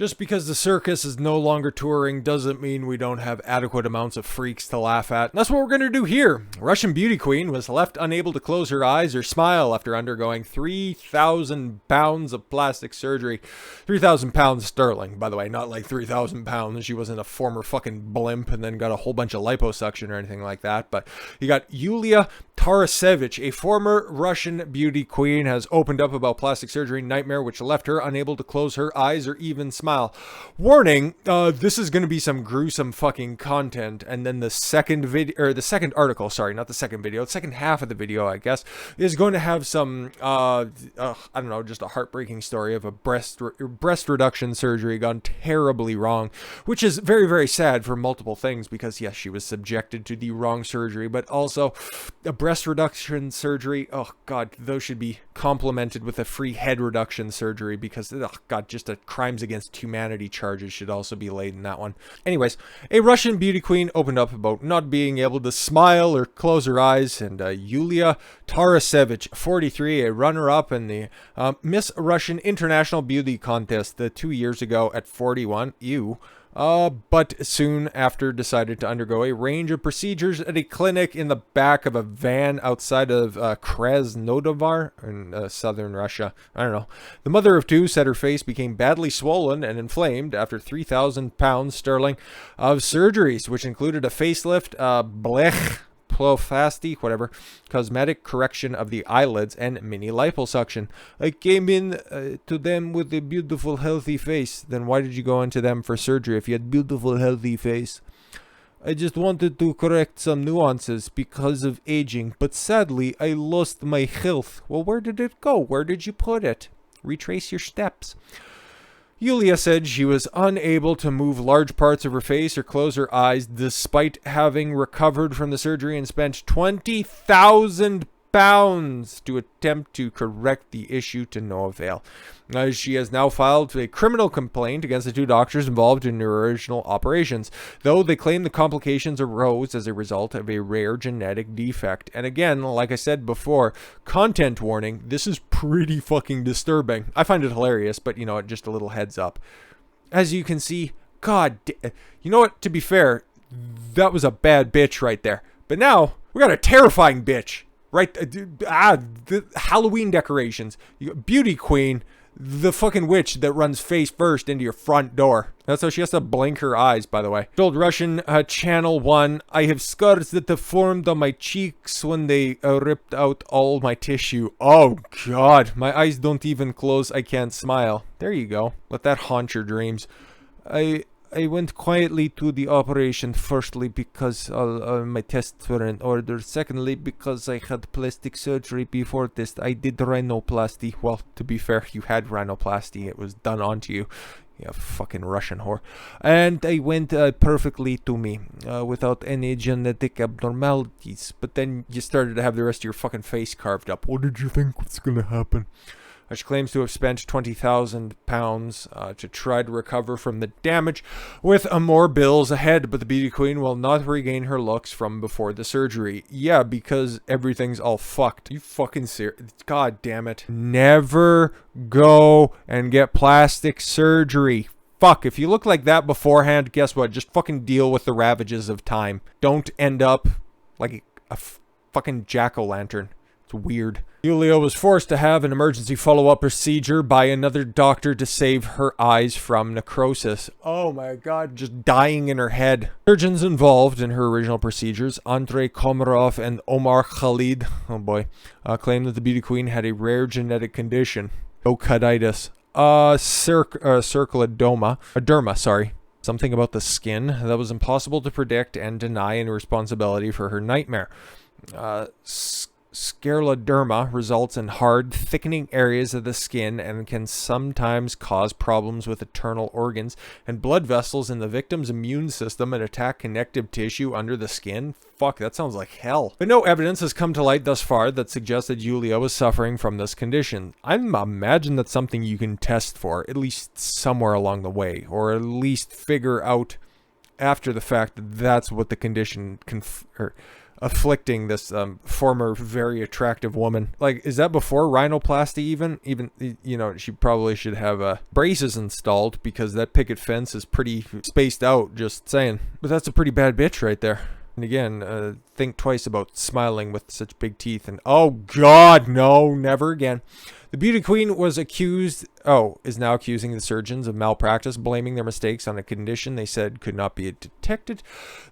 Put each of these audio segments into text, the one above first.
Just because the circus is no longer touring doesn't mean we don't have adequate amounts of freaks to laugh at. And that's what we're going to do here. Russian beauty queen was left unable to close her eyes or smile after undergoing 3,000 pounds of plastic surgery. 3,000 pounds sterling, by the way, not like 3,000 pounds. She wasn't a former fucking blimp and then got a whole bunch of liposuction or anything like that. But you got Yulia Tarasevich, a former Russian beauty queen, has opened up about plastic surgery nightmare which left her unable to close her eyes or even smile. Warning, this is going to be some gruesome fucking content. And then the second video, or the second article, sorry, not the second video, the second half of the video, I guess, is going to have some, I don't know, just a heartbreaking story of a breast reduction surgery gone terribly wrong, which is very, very sad for multiple things because, yes, she was subjected to the wrong surgery, but also a breast reduction surgery, oh god, those should be complemented with a free head reduction surgery because, oh god, just a crimes against humanity charges should also be laid in that one. Anyways, a Russian beauty queen opened up about not being able to smile or close her eyes, and Yulia Tarasevich, 43, a runner-up in the Miss Russian International Beauty Contest 2 years ago at 41, but soon after decided to undergo a range of procedures at a clinic in the back of a van outside of Krasnodar in southern Russia. I don't know. The mother of two said her face became badly swollen and inflamed after 3,000 pounds sterling of surgeries, which included a facelift, bleplasty, whatever, cosmetic correction of the eyelids, and mini liposuction. I came in to them with a beautiful, healthy face. Then why did you go into them for surgery if you had beautiful, healthy face? I just wanted to correct some nuances because of aging, but sadly, I lost my health. Well, where did it go? Where did you put it? Retrace your steps. Yulia said she was unable to move large parts of her face or close her eyes despite having recovered from the surgery and spent 20,000 pounds to attempt to correct the issue to no avail. She has now filed a criminal complaint against the two doctors involved in her original operations, though they claim the complications arose as a result of a rare genetic defect. And again, like I said before, content warning, this is pretty fucking disturbing. I find it hilarious, but you know, just a little heads up. As you can see, you know what, to be fair, that was a bad bitch right there. But now, we got a terrifying bitch. Right, the Halloween decorations. You got beauty queen, the fucking witch that runs face first into your front door. That's how she has to blink her eyes, by the way. Told Russian Channel 1, I have scars that have formed on my cheeks when they ripped out all my tissue. Oh, God. My eyes don't even close. I can't smile. There you go. Let that haunt your dreams. I went quietly to the operation, firstly because all my tests were in order, secondly because I had plastic surgery before this. I did rhinoplasty. Well, to be fair, you had rhinoplasty. It was done onto you. Yeah, fucking Russian whore. And I went perfectly to me, without any genetic abnormalities. But then you started to have the rest of your fucking face carved up. What did you think was gonna happen? She claims to have spent 20,000 pounds to try to recover from the damage, with more bills ahead, but the beauty queen will not regain her looks from before the surgery. Yeah, because everything's all fucked. You fucking serious? God damn it. Never go and get plastic surgery. Fuck, if you look like that beforehand, guess what? Just fucking deal with the ravages of time. Don't end up like a fucking jack-o'-lantern. It's weird. Yulia was forced to have an emergency follow-up procedure by another doctor to save her eyes from necrosis. Oh my god, just dying in her head. Surgeons involved in her original procedures, Andrei Komarov and Omar Khalid, oh boy, claimed that the beauty queen had a rare genetic condition, oculitis, derma, sorry. Something about the skin that was impossible to predict and deny any responsibility for her nightmare. Scleroderma results in hard, thickening areas of the skin and can sometimes cause problems with internal organs and blood vessels in the victim's immune system and attack connective tissue under the skin. Fuck, that sounds like hell. But no evidence has come to light thus far that suggests that Yulia was suffering from this condition. I imagine that's something you can test for, at least somewhere along the way, or at least figure out after the fact that that's what the condition afflicting this former very attractive woman. Like, is that before rhinoplasty even? Even, you know, she probably should have braces installed because that picket fence is pretty spaced out, just saying. But that's a pretty bad bitch right there. And again, think twice about smiling with such big teeth. And oh God, no, never again. The beauty queen is now accusing the surgeons of malpractice, blaming their mistakes on a condition they said could not be detected.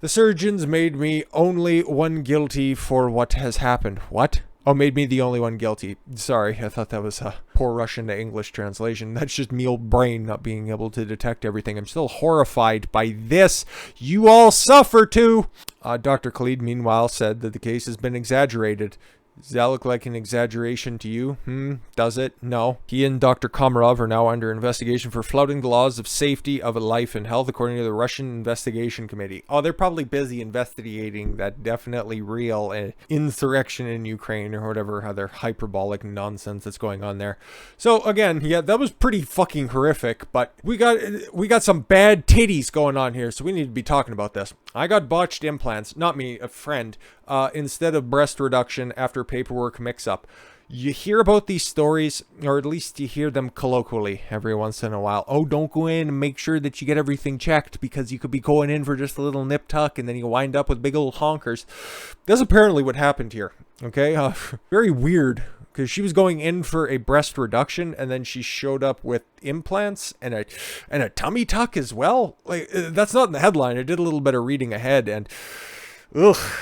The surgeons made me only one guilty for what has happened. What? Oh, made me the only one guilty. Sorry, I thought that was a poor Russian to English translation. That's just me old brain not being able to detect everything. I'm still horrified by this. You all suffer too. Dr. Khalid, meanwhile, said that the case has been exaggerated. Does that look like an exaggeration to you? Does it? No. He and Dr. Komarov are now under investigation for flouting the laws of safety of life and health, according to the Russian Investigation Committee. Oh, they're probably busy investigating that definitely real insurrection in Ukraine or whatever other hyperbolic nonsense that's going on there. So again, yeah, that was pretty fucking horrific, but we got some bad titties going on here, so we need to be talking about this. I got botched implants, not me, a friend, instead of breast reduction after paperwork mix-up. You hear about these stories, or at least you hear them colloquially every once in a while. Oh, don't go in and make sure that you get everything checked because you could be going in for just a little nip tuck and then you wind up with big old honkers. That's apparently what happened here, okay? Very weird, because she was going in for a breast reduction and then she showed up with implants and a tummy tuck as well. Like, that's not in the headline. I did a little bit of reading ahead and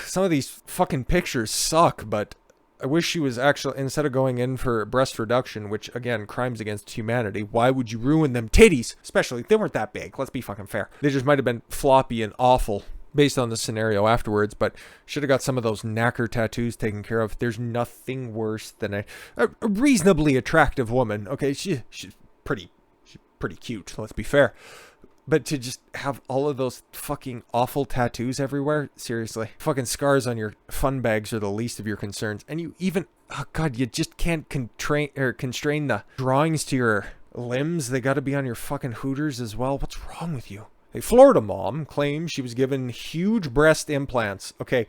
some of these fucking pictures suck, but I wish she was actually, instead of going in for breast reduction, which again, crimes against humanity, why would you ruin them titties? Especially, they weren't that big. Let's be fucking fair. They just might have been floppy and awful based on the scenario afterwards, but should have got some of those knacker tattoos taken care of. There's nothing worse than a reasonably attractive woman. Okay, she's pretty cute, let's be fair. But to just have all of those fucking awful tattoos everywhere, seriously. Fucking scars on your fun bags are the least of your concerns. And you even, oh God, you just can't constrain the drawings to your limbs. They gotta be on your fucking hooters as well. What's wrong with you? A Florida mom claims she was given huge breast implants. Okay,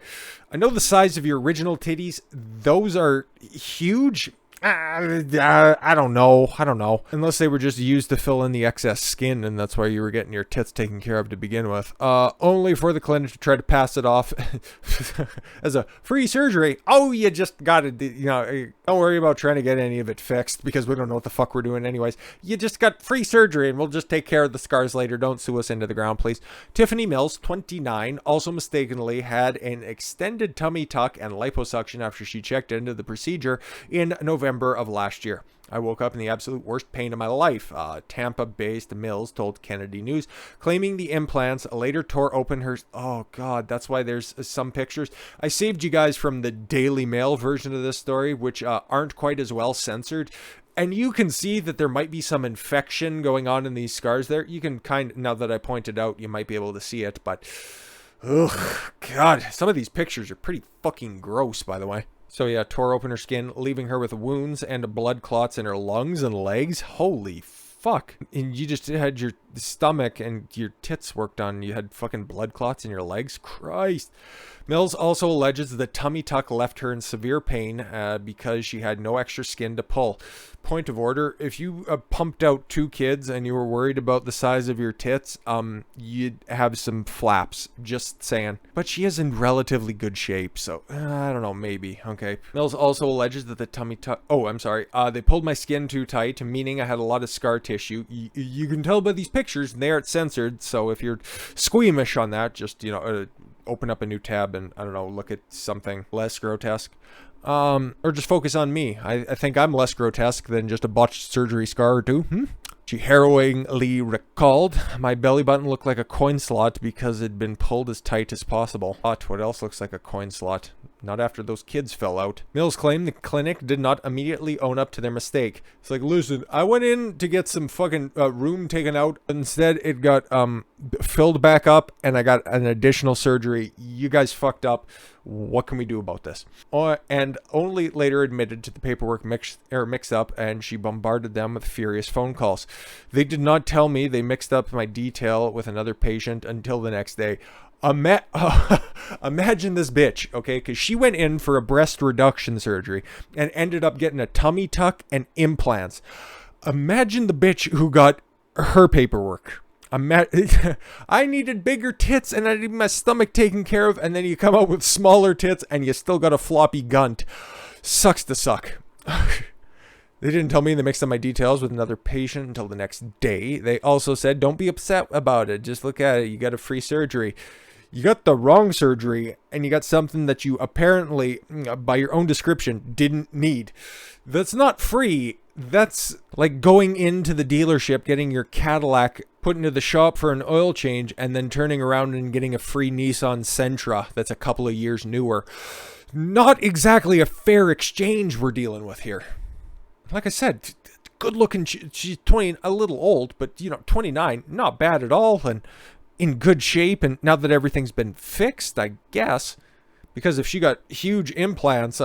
I know the size of your original titties. Those are huge. I don't know. Unless they were just used to fill in the excess skin, and that's why you were getting your tits taken care of to begin with. Only for the clinic to try to pass it off as a free surgery. Oh, you just got it. You know, don't worry about trying to get any of it fixed because we don't know what the fuck we're doing anyways. You just got free surgery, and we'll just take care of the scars later. Don't sue us into the ground, please. Tiffany Mills, 29, also mistakenly had an extended tummy tuck and liposuction after she checked into the procedure in November of last year. I woke up in the absolute worst pain of my life, Tampa-based Mills told Kennedy News, claiming the implants later tore open her... Oh, God, that's why there's some pictures. I saved you guys from the Daily Mail version of this story, which aren't quite as well censored. And you can see that there might be some infection going on in these scars there. You can now that I pointed out, you might be able to see it, but... Ugh, God, some of these pictures are pretty fucking gross, by the way. So yeah, tore open her skin, leaving her with wounds and blood clots in her lungs and legs. Holy fuck. And you just had your stomach and your tits worked on. You had fucking blood clots in your legs. Christ. Mills also alleges the tummy tuck left her in severe pain because she had no extra skin to pull. Point of order, if you pumped out 2 kids and you were worried about the size of your tits, you'd have some flaps, just saying. But she is in relatively good shape, so I don't know, maybe, okay. Mills also alleges that the tummy tuck, they pulled my skin too tight, meaning I had a lot of scar tissue. You can tell by these pictures, they aren't censored, so if you're squeamish on that, just, open up a new tab and, I don't know, look at something less grotesque. Or just focus on me. I think I'm less grotesque than just a botched surgery scar or two. She harrowingly recalled, my belly button looked like a coin slot because it'd been pulled as tight as possible. But what else looks like a coin slot? Not after those kids fell out. Mills claimed the clinic did not immediately own up to their mistake. It's like, listen, I went in to get some fucking room taken out. Instead, it got filled back up and I got an additional surgery. You guys fucked up. What can we do about this? And only later admitted to the paperwork mix-up, and she bombarded them with furious phone calls. They did not tell me they mixed up my detail with another patient until the next day. Imagine this bitch, okay? Because she went in for a breast reduction surgery and ended up getting a tummy tuck and implants. Imagine the bitch who got her paperwork. I needed bigger tits and I needed my stomach taken care of, and then you come out with smaller tits and you still got a floppy gunt. Sucks to suck. They didn't tell me they mixed up my details with another patient until the next day. They also said, don't be upset about it. Just look at it. You got a free surgery. You got the wrong surgery, and you got something that you apparently, by your own description, didn't need. That's not free. That's like going into the dealership, getting your Cadillac put into the shop for an oil change, and then turning around and getting a free Nissan Sentra that's a couple of years newer. Not exactly a fair exchange we're dealing with here. Like I said, good looking. She's 20, a little old, but 29, not bad at all, and in good shape. And now that everything's been fixed, I guess, because if she got huge implants,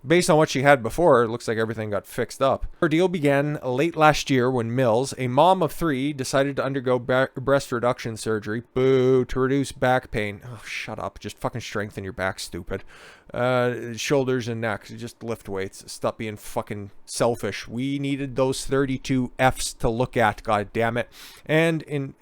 based on what she had before, it looks like everything got fixed up. Her deal began late last year when Mills, a mom of 3, decided to undergo breast reduction surgery. Boo, to reduce back pain. Oh, shut up. Just fucking strengthen your back, stupid. Shoulders and neck. Just lift weights. Stop being fucking selfish. We needed those 32 Fs to look at, god damn it. And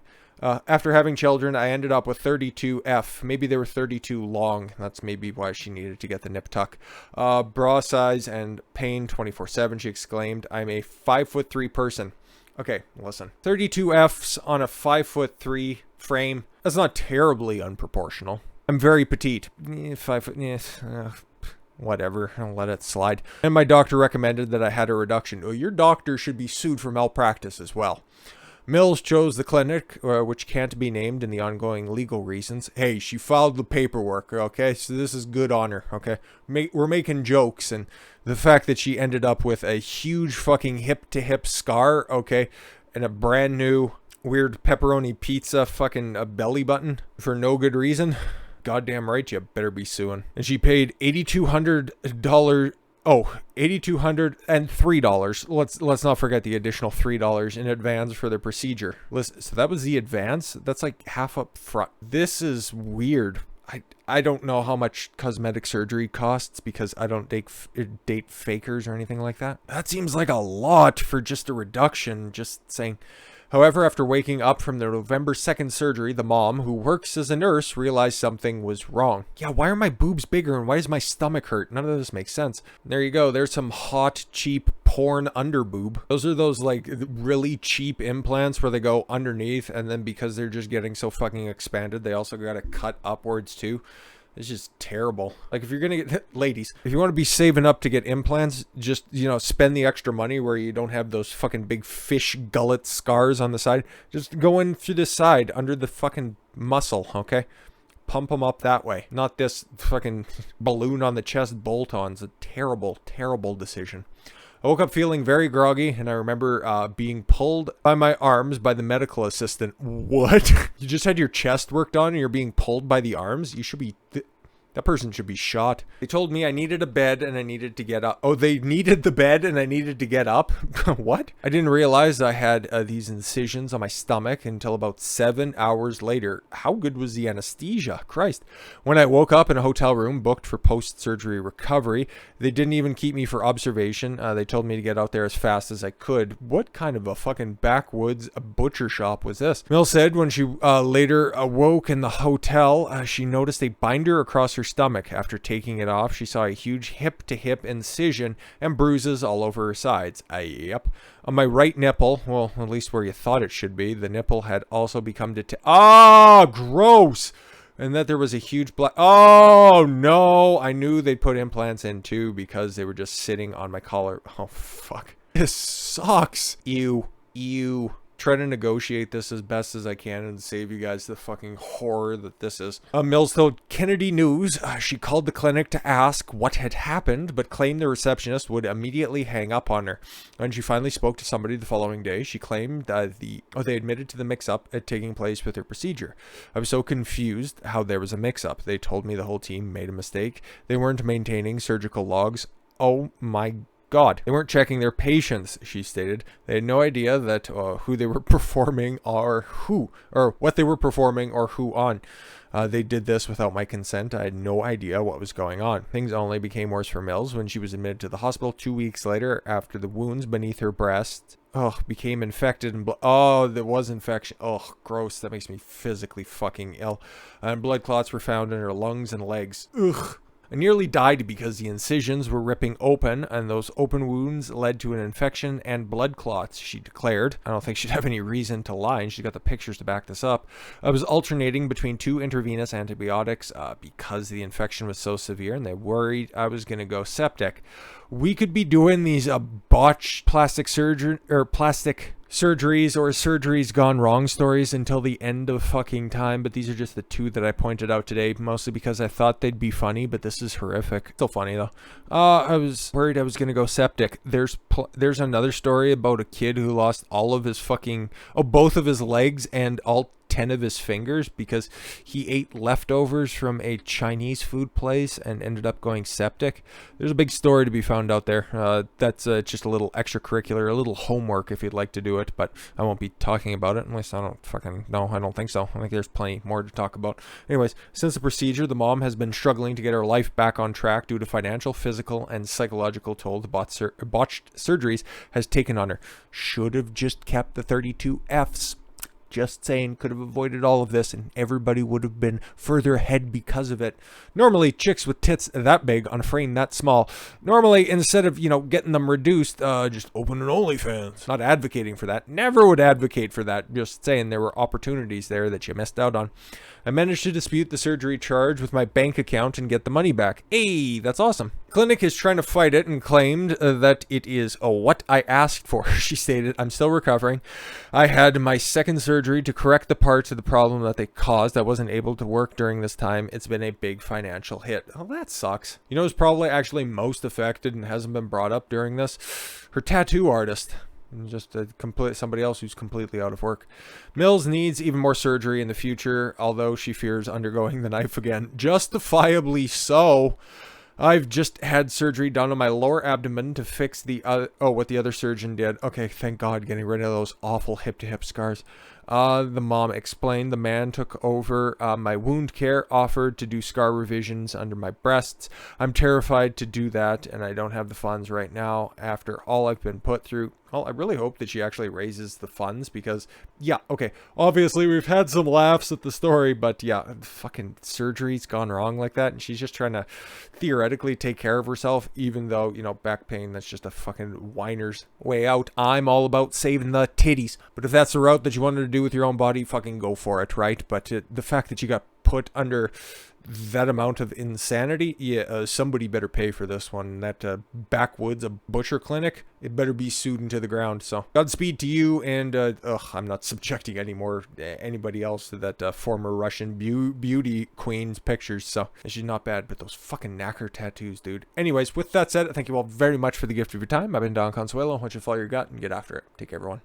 after having children, I ended up with 32F. Maybe they were 32 long. That's maybe why she needed to get the nip tuck. Bra size and pain 24/7, she exclaimed. I'm a 5'3" person. Okay, listen. 32 Fs on a 5'3" frame. That's not terribly unproportional. I'm very petite. 5 foot, yes. Whatever, I'll let it slide. And my doctor recommended that I had a reduction. Oh, your doctor should be sued for malpractice as well. Mills chose the clinic, which can't be named in the ongoing legal reasons. Hey, she filed the paperwork, okay? So this is good on her, okay? We're making jokes, and the fact that she ended up with a huge fucking hip-to-hip scar, okay? And a brand new weird pepperoni pizza fucking belly button for no good reason. Goddamn right, you better be suing. And she paid $8,200. Oh, $8,203. Let's not forget the additional $3 in advance for the procedure. Listen, so that was the advance. That's like half up front. This is weird. I don't know how much cosmetic surgery costs because I don't date fakers or anything like that. That seems like a lot for just a reduction. Just saying. However, after waking up from the November 2nd surgery, the mom, who works as a nurse, realized something was wrong. Yeah, why are my boobs bigger and why does my stomach hurt? None of this makes sense. There you go. There's some hot, cheap porn underboob. Those are those like really cheap implants where they go underneath, and then because they're just getting so fucking expanded, they also got to cut upwards too. It's just terrible. Like, if you're gonna get, ladies, if you want to be saving up to get implants, just, spend the extra money where you don't have those fucking big fish gullet scars on the side. Just go in through the side under the fucking muscle, okay? Pump them up that way. Not this fucking balloon on the chest bolt-ons. A terrible, terrible decision. I woke up feeling very groggy, and I remember being pulled by my arms by the medical assistant. What? You just had your chest worked on and you're being pulled by the arms? You should be... That person should be shot. They told me I needed a bed and I needed to get up. Oh, they needed the bed and I needed to get up? What? I didn't realize I had these incisions on my stomach until about 7 hours later. How good was the anesthesia? Christ. When I woke up in a hotel room booked for post-surgery recovery, they didn't even keep me for observation. They told me to get out there as fast as I could. What kind of a fucking backwoods butcher shop was this? Mill said when she later awoke in the hotel, she noticed a binder across her stomach. After taking it off, she saw a huge hip-to-hip incision and bruises all over her sides. Yep. On my right nipple, well, at least where you thought it should be, the nipple had also become gross! And that there was a huge black... Oh, no! I knew they'd put implants in, too, because they were just sitting on my collar. Oh, fuck. This sucks. Ew. Try to negotiate this as best as I can and save you guys the fucking horror that this is. Mills told Kennedy News she called the clinic to ask what had happened, but claimed the receptionist would immediately hang up on her. When she finally spoke to somebody the following day, she claimed they admitted to the mix-up taking place with her procedure. I was so confused how there was a mix-up. They told me the whole team made a mistake. They weren't maintaining surgical logs. Oh my God. They weren't checking their patients, she stated. They had no idea that who they were performing or what they were performing or who on. They did this without my consent. I had no idea what was going on. Things only became worse for Mills when she was admitted to the hospital 2 weeks later after the wounds beneath her breast became infected and there was infection. Gross. That makes me physically fucking ill. And blood clots were found in her lungs and legs. Ugh. I nearly died because the incisions were ripping open, and those open wounds led to an infection and blood clots, she declared. I don't think she'd have any reason to lie, and she's got the pictures to back this up. I was alternating between 2 intravenous antibiotics because the infection was so severe, and they worried I was going to go septic. We could be doing these botched plastic surgeries or surgeries gone wrong stories until the end of fucking time, but these are just the 2 that I pointed out today, mostly because I thought they'd be funny, but this is horrific. Still funny though. I was worried I was gonna go septic. There's another story about a kid who lost all of his both of his legs and all 10 of his fingers because he ate leftovers from a Chinese food place and ended up going septic. There's a big story to be found out there. That's just a little extracurricular, a little homework if you'd like to do it, but I won't be talking about it unless I don't fucking know. I don't think so. I think there's plenty more to talk about. Anyways, since the procedure, the mom has been struggling to get her life back on track due to financial, physical, and psychological toll the botched surgeries has taken on her. Should have just kept the 32 Fs. Just saying, could have avoided all of this and everybody would have been further ahead because of it. Normally, chicks with tits that big on a frame that small, normally instead of, getting them reduced, just open an OnlyFans. Not advocating for that. Never would advocate for that. Just saying there were opportunities there that you missed out on. I managed to dispute the surgery charge with my bank account and get the money back. Hey, that's awesome. Clinic is trying to fight it and claimed that it is what I asked for. She stated, I'm still recovering. I had my second surgery to correct the parts of the problem that they caused. I wasn't able to work during this time. It's been a big financial hit. Oh, that sucks. You know who's probably actually most affected and hasn't been brought up during this? Her tattoo artist. Just somebody else who's completely out of work. Mills needs even more surgery in the future, although she fears undergoing the knife again. Justifiably so. I've just had surgery done on my lower abdomen to fix what the other surgeon did. Okay, thank God, getting rid of those awful hip-to-hip scars. The mom explained the man took over my wound care, offered to do scar revisions under my breasts. I'm terrified to do that, and I don't have the funds right now after all I've been put through. Well, I really hope that she actually raises the funds because, yeah, okay, obviously we've had some laughs at the story, but yeah, fucking surgery's gone wrong like that, and she's just trying to theoretically take care of herself, even though, back pain, that's just a fucking whiner's way out. I'm all about saving the titties, but if that's the route that you wanted to do with your own body, fucking go for it, right? But the fact that you got put under that amount of insanity, yeah, somebody better pay for this one. That backwoods, a butcher clinic, it better be sued into the ground. So Godspeed to you, and I'm not subjecting anybody else to that former Russian beauty queen's pictures. So she's not bad, but those fucking knacker tattoos, dude. Anyways, with that said, thank you all very much for the gift of your time. I've been Don Consuelo. I want you to follow your gut and get after it. Take care, everyone.